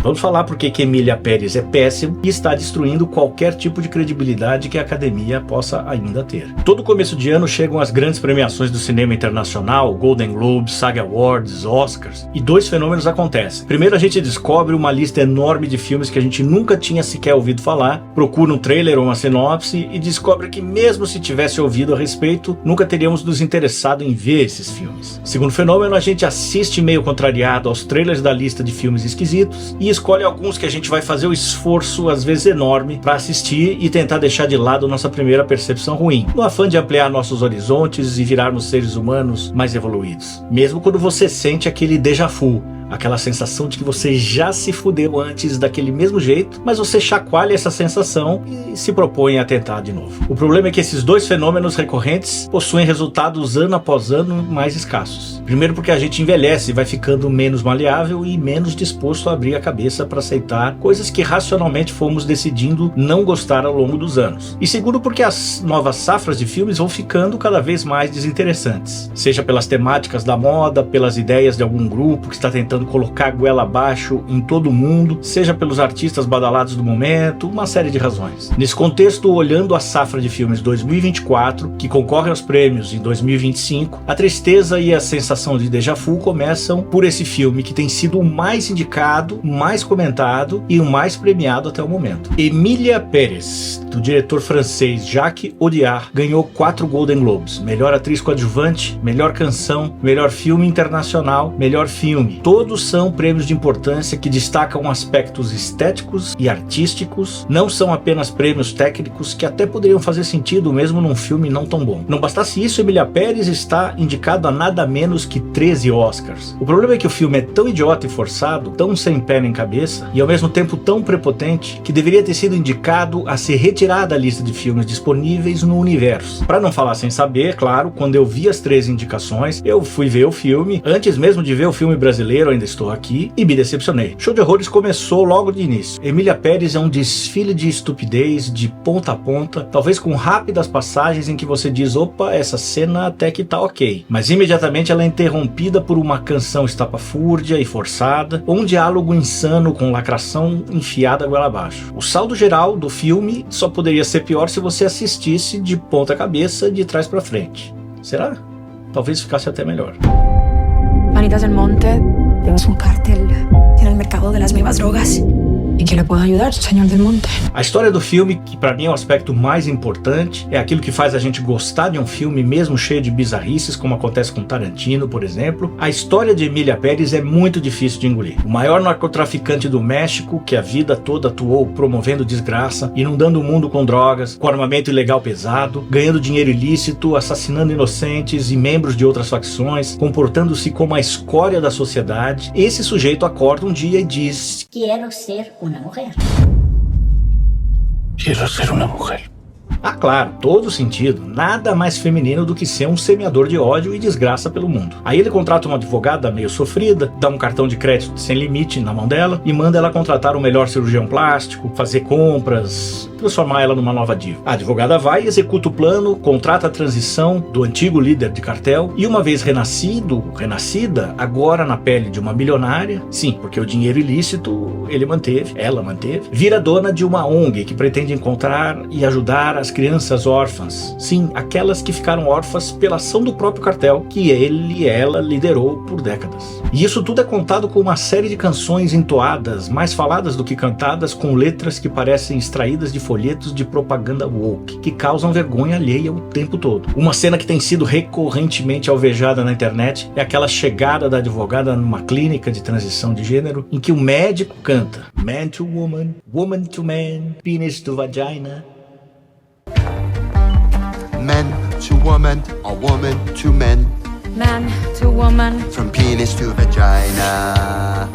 Vamos falar porque que Emília Pérez é péssimo e está destruindo qualquer tipo de credibilidade que a academia possa ainda ter. Todo começo de ano chegam as grandes premiações do cinema internacional, Golden Globes, SAG Awards, Oscars, e dois fenômenos acontecem. Primeiro, a gente descobre uma lista enorme de filmes que a gente nunca tinha sequer ouvido falar, procura um trailer ou uma sinopse e descobre que mesmo se tivesse ouvido a respeito, nunca teríamos nos interessado em ver esses filmes. Segundo fenômeno, a gente assiste meio contrariado aos trailers da lista de filmes esquisitos e escolhe alguns que a gente vai fazer o esforço, às vezes enorme, para assistir e tentar deixar de lado nossa primeira percepção ruim, no afã de ampliar nossos horizontes e virarmos seres humanos mais evoluídos. Mesmo quando você sente aquele déjà vu, aquela sensação de que você já se fudeu antes daquele mesmo jeito, mas você chacoalha essa sensação e se propõe a tentar de novo. O problema é que esses dois fenômenos recorrentes possuem resultados ano após ano mais escassos. Primeiro porque a gente envelhece e vai ficando menos maleável e menos disposto a abrir a cabeça para aceitar coisas que racionalmente fomos decidindo não gostar ao longo dos anos. E segundo porque as novas safras de filmes vão ficando cada vez mais desinteressantes. Seja pelas temáticas da moda, pelas ideias de algum grupo que está tentando colocar a goela abaixo em todo mundo, seja pelos artistas badalados do momento, uma série de razões. Nesse contexto, olhando a safra de filmes 2024, que concorre aos prêmios em 2025, a tristeza e a sensação de déjà vu começam por esse filme que tem sido o mais indicado, o mais comentado e o mais premiado até o momento. Emília Pérez, do diretor francês Jacques Audiard, ganhou 4 Golden Globes: melhor atriz coadjuvante, melhor canção, melhor filme internacional, melhor filme. Todos são prêmios de importância que destacam aspectos estéticos e artísticos, não são apenas prêmios técnicos que até poderiam fazer sentido mesmo num filme não tão bom. Não bastasse isso, Emília Pérez está indicada a nada menos que 13 Oscars. O problema é que o filme é tão idiota e forçado, tão sem pé nem cabeça, e ao mesmo tempo tão prepotente, que deveria ter sido indicado a ser retirado da lista de filmes disponíveis no universo. Para não falar sem saber, claro, quando eu vi as 13 indicações, eu fui ver o filme, antes mesmo de ver o filme brasileiro, ainda estou aqui, e me decepcionei. Show de Horrores começou logo de início. Emília Pérez é um desfile de estupidez de ponta a ponta, talvez com rápidas passagens em que você diz, opa, essa cena até que tá ok, mas imediatamente ela é interrompida por uma canção estapafúrdia e forçada, ou um diálogo insano com lacração enfiada goela abaixo. O saldo geral do filme só poderia ser pior se você assistisse de ponta cabeça, de trás pra frente. Será? Talvez ficasse até melhor. Manitas del Monte, tenemos un cártel en el mercado de las nuevas drogas. ¿Y qué le puedo ayudar, señor del Monte? A história do filme, que pra mim é o aspecto mais importante, é aquilo que faz a gente gostar de um filme mesmo cheio de bizarrices, como acontece com Tarantino, por exemplo. A história de Emília Pérez é muito difícil de engolir. O maior narcotraficante do México, que a vida toda atuou promovendo desgraça, inundando o mundo com drogas, com armamento ilegal pesado, ganhando dinheiro ilícito, assassinando inocentes e membros de outras facções, comportando-se como a escória da sociedade. Esse sujeito acorda um dia e diz: Quero ser una mujer. Quiero ser una mujer. Ah, claro, todo sentido. Nada mais feminino do que ser um semeador de ódio e desgraça pelo mundo. Aí ele contrata uma advogada meio sofrida, dá um cartão de crédito sem limite na mão dela e manda ela contratar o melhor cirurgião plástico, fazer compras, transformar ela numa nova diva. A advogada vai, executa o plano, contrata a transição do antigo líder de cartel e uma vez renascida, agora na pele de uma milionária, sim, porque o dinheiro ilícito ela manteve, vira dona de uma ONG que pretende encontrar e ajudar as crianças órfãs. Sim, aquelas que ficaram órfãs pela ação do próprio cartel que ele e ela liderou por décadas. E isso tudo é contado com uma série de canções entoadas, mais faladas do que cantadas, com letras que parecem extraídas de folhetos de propaganda woke, que causam vergonha alheia o tempo todo. Uma cena que tem sido recorrentemente alvejada na internet é aquela chegada da advogada numa clínica de transição de gênero, em que o médico canta Man to woman, woman to man, penis to vagina. Man to woman, or woman to man. Man to woman. From penis to vagina.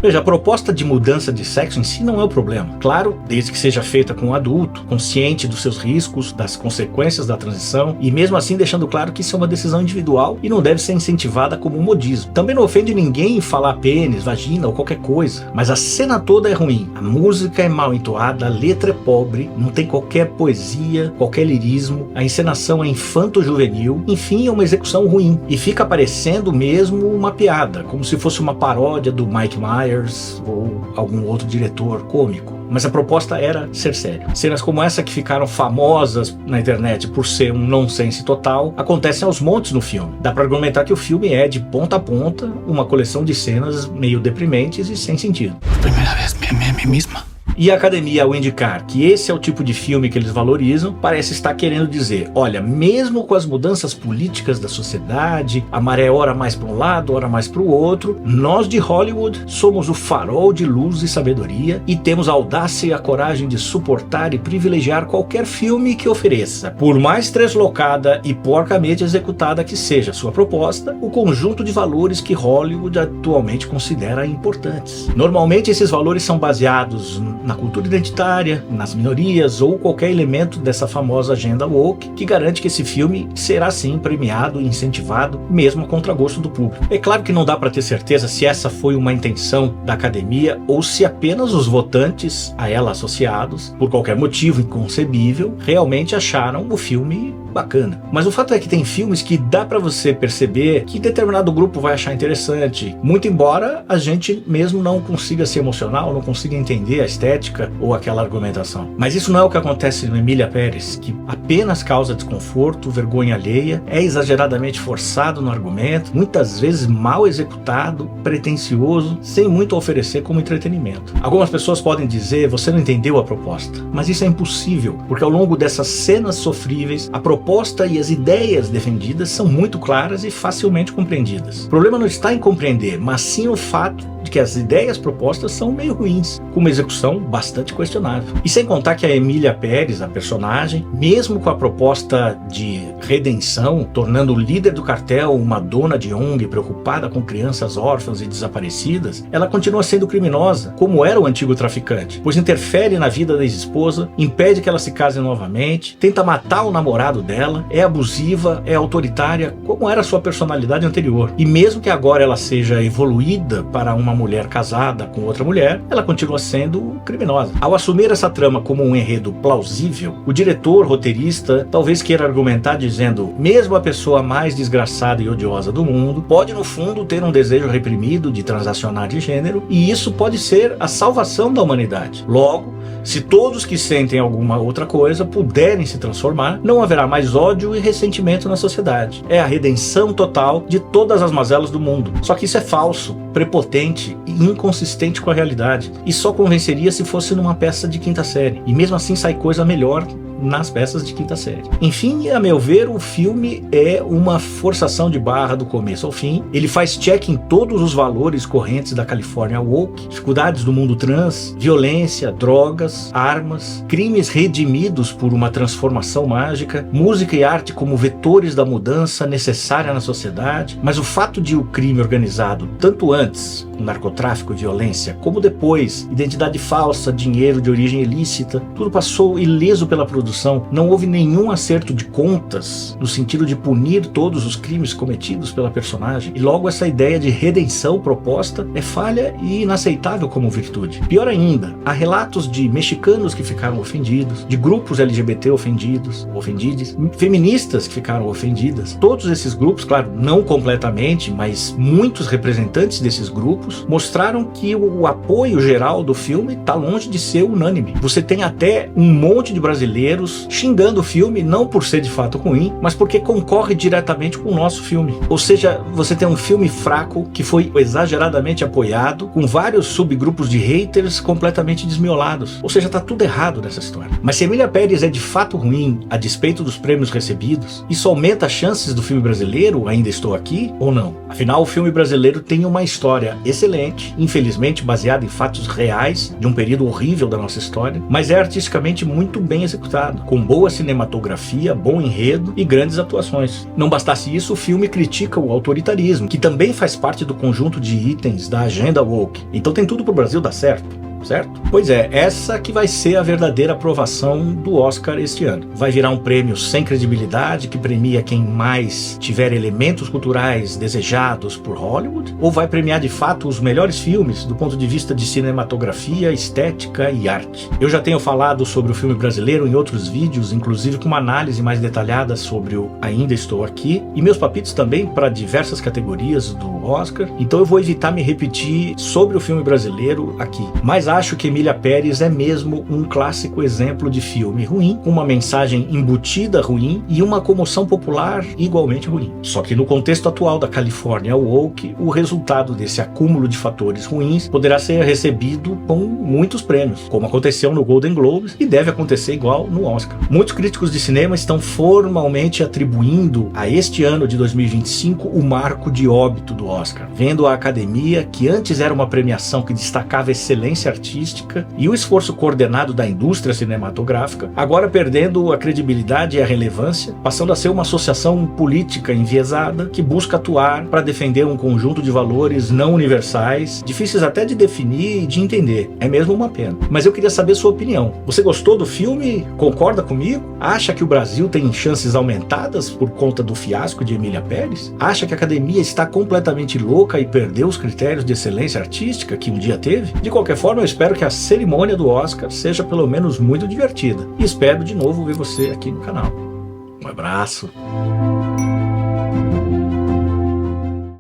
Veja, a proposta de mudança de sexo em si não é o problema. Claro, desde que seja feita com um adulto, consciente dos seus riscos, das consequências da transição, e mesmo assim deixando claro que isso é uma decisão individual e não deve ser incentivada como um modismo. Também não ofende ninguém falar pênis, vagina ou qualquer coisa, mas a cena toda é ruim. A música é mal entoada, a letra é pobre, não tem qualquer poesia, qualquer lirismo, a encenação é infanto-juvenil, enfim, é uma execução ruim. E fica parecendo mesmo uma piada, como se fosse uma paródia do Mike Myers, Myers ou algum outro diretor cômico. Mas a proposta era ser sério. Cenas como essa que ficaram famosas na internet por ser um nonsense total, acontecem aos montes no filme. Dá pra argumentar que o filme é, de ponta a ponta, uma coleção de cenas meio deprimentes e sem sentido. Primeira vez me amei a mim mesma. E a academia, ao indicar que esse é o tipo de filme que eles valorizam, parece estar querendo dizer, olha, mesmo com as mudanças políticas da sociedade, a maré ora mais para um lado, ora mais para o outro, nós de Hollywood somos o farol de luz e sabedoria e temos a audácia e a coragem de suportar e privilegiar qualquer filme que ofereça. Por mais deslocada e porcamente executada que seja a sua proposta, o conjunto de valores que Hollywood atualmente considera importantes. Normalmente esses valores são baseados na cultura identitária, nas minorias ou qualquer elemento dessa famosa agenda woke que garante que esse filme será sim premiado e incentivado, mesmo a contragosto do público. É claro que não dá para ter certeza se essa foi uma intenção da academia ou se apenas os votantes a ela associados, por qualquer motivo inconcebível, realmente acharam o filme bacana. Mas o fato é que tem filmes que dá pra você perceber que determinado grupo vai achar interessante, muito embora a gente mesmo não consiga se emocionar ou não consiga entender a estética ou aquela argumentação. Mas isso não é o que acontece no Emília Pérez, que apenas causa desconforto, vergonha alheia, é exageradamente forçado no argumento, muitas vezes mal executado, pretensioso, sem muito a oferecer como entretenimento. Algumas pessoas podem dizer, você não entendeu a proposta, mas isso é impossível, porque ao longo dessas cenas sofríveis, a proposta e as ideias defendidas são muito claras e facilmente compreendidas. O problema não está em compreender, mas sim o fato de que as ideias propostas são meio ruins, com uma execução bastante questionável. E sem contar que a Emília Pérez, a personagem, mesmo com a proposta de redenção, tornando o líder do cartel uma dona de ONG preocupada com crianças órfãs e desaparecidas, ela continua sendo criminosa, como era o antigo traficante, pois interfere na vida da ex-esposa, impede que ela se case novamente, tenta matar o namorado dela, é abusiva, é autoritária, como era a sua personalidade anterior. E mesmo que agora ela seja evoluída para uma mulher casada com outra mulher, ela continua sendo criminosa. Ao assumir essa trama como um enredo plausível, o diretor, roteirista, talvez queira argumentar dizendo, mesmo a pessoa mais desgraçada e odiosa do mundo, pode no fundo ter um desejo reprimido de transacionar de gênero, e isso pode ser a salvação da humanidade. Logo, se todos que sentem alguma outra coisa puderem se transformar, não haverá mais ódio e ressentimento na sociedade. É a redenção total de todas as mazelas do mundo. Só que isso é falso, prepotente e inconsistente com a realidade. E só convenceria se fosse numa peça de quinta série. E mesmo assim sai coisa melhor nas peças de quinta série. Enfim, a meu ver, o filme é uma forçação de barra do começo ao fim. Ele faz check em todos os valores correntes da Califórnia woke, dificuldades do mundo trans, violência, drogas, armas, crimes redimidos por uma transformação mágica, música e arte como vetores da mudança necessária na sociedade. Mas o fato de o crime organizado, tanto antes, o narcotráfico e violência, como depois, identidade falsa, dinheiro de origem ilícita, tudo passou ileso pela produção. Não houve nenhum acerto de contas no sentido de punir todos os crimes cometidos pela personagem, e logo essa ideia de redenção proposta é falha e inaceitável como virtude. Pior ainda, há relatos de mexicanos que ficaram ofendidos, de grupos LGBT ofendidos, feministas que ficaram ofendidas. Todos esses grupos, claro, não completamente, mas muitos representantes desses grupos mostraram que o apoio geral do filme está longe de ser unânime. Você tem até um monte de brasileiros xingando o filme, não por ser de fato ruim, mas porque concorre diretamente com o nosso filme. Ou seja, você tem um filme fraco que foi exageradamente apoiado, com vários subgrupos de haters completamente desmiolados. Ou seja, tá tudo errado nessa história. Mas se Emília Pérez é de fato ruim, a despeito dos prêmios recebidos, isso aumenta as chances do filme brasileiro Ainda Estou Aqui ou não? Afinal, o filme brasileiro tem uma história excelente, infelizmente baseada em fatos reais de um período horrível da nossa história, mas é artisticamente muito bem executado, com boa cinematografia, bom enredo e grandes atuações. Não bastasse isso, o filme critica o autoritarismo, que também faz parte do conjunto de itens da agenda woke. Então tem tudo pro Brasil dar certo. certo? Pois é, essa que vai ser a verdadeira aprovação do Oscar este ano. Vai virar um prêmio sem credibilidade, que premia quem mais tiver elementos culturais desejados por Hollywood? Ou vai premiar de fato os melhores filmes do ponto de vista de cinematografia, estética e arte? Eu já tenho falado sobre o filme brasileiro em outros vídeos, inclusive com uma análise mais detalhada sobre o Ainda Estou Aqui, e meus palpites também para diversas categorias do Oscar, então eu vou evitar me repetir sobre o filme brasileiro aqui. Mas acho que Emília Pérez é mesmo um clássico exemplo de filme ruim, com uma mensagem embutida ruim e uma comoção popular igualmente ruim. Só que no contexto atual da Califórnia woke, o resultado desse acúmulo de fatores ruins poderá ser recebido com muitos prêmios, como aconteceu no Golden Globes e deve acontecer igual no Oscar. Muitos críticos de cinema estão formalmente atribuindo a este ano de 2025 o marco de óbito do Oscar, vendo a academia, que antes era uma premiação que destacava a excelência artística e o esforço coordenado da indústria cinematográfica, agora perdendo a credibilidade e a relevância, passando a ser uma associação política enviesada que busca atuar para defender um conjunto de valores não universais, difíceis até de definir e de entender. É mesmo uma pena. Mas eu queria saber sua opinião. Você gostou do filme? Concorda comigo? Acha que o Brasil tem chances aumentadas por conta do fiasco de Emília Pérez? Acha que a academia está completamente louca e perdeu os critérios de excelência artística que um dia teve? De qualquer forma, eu espero que a cerimônia do Oscar seja pelo menos muito divertida. E espero de novo ver você aqui no canal. Um abraço!